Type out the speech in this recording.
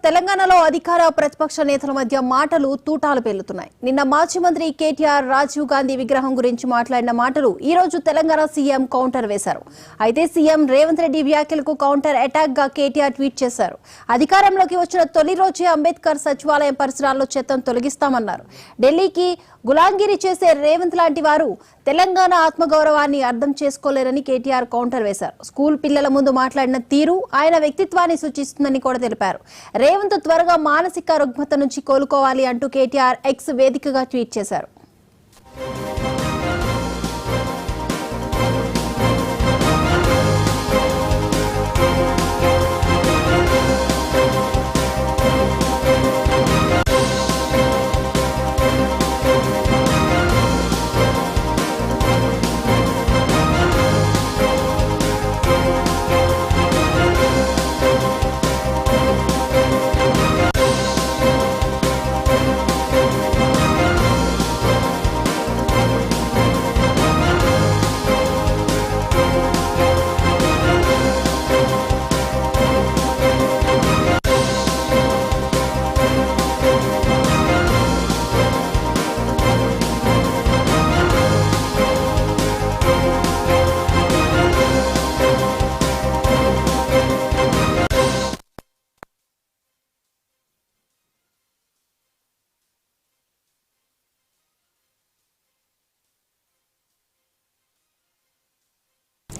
తెలంగాణలో అధికార ప్రతిపక్ష నేతల మధ్య మాటలు తూటాలు పేలుతున్నాయి. నిన్న మాజీ మంత్రి కేటీఆర్ రాజీవ్ గాంధీ విగ్రహం గురించి మాట్లాడిన మాటలు ఈ రోజు తెలంగాణ సీఎం కౌంటర్ వేశారు. అయితే సీఎం రేవంత్ రెడ్డి వ్యాఖ్యలకు కౌంటర్ అటాక్ గా కేటీఆర్ ట్వీట్ చేశారు. అధికారంలోకి వచ్చిన తొలి రోజే అంబేద్కర్ సచివాలయం పరిసరాల్లో చెత్తను తొలగిస్తామన్నారు. ఢిల్లీకి గులాంగిరి చేసే రేవంత్ లాంటి వారు తెలంగాణ ఆత్మగౌరవాన్ని అర్థం చేసుకోలేరని కేటీఆర్ కౌంటర్ వేశారు. స్కూల్ పిల్లల ముందు మాట్లాడిన తీరు ఆయన వ్యక్తిత్వాన్ని సూచిస్తుందని కూడా తెలిపారు. రేవంత్ త్వరగా మానసిక రుగ్మత నుంచి కోలుకోవాలి అంటూ కేటీఆర్ ఎక్స్ వేదికగా ట్వీట్ చేశారు.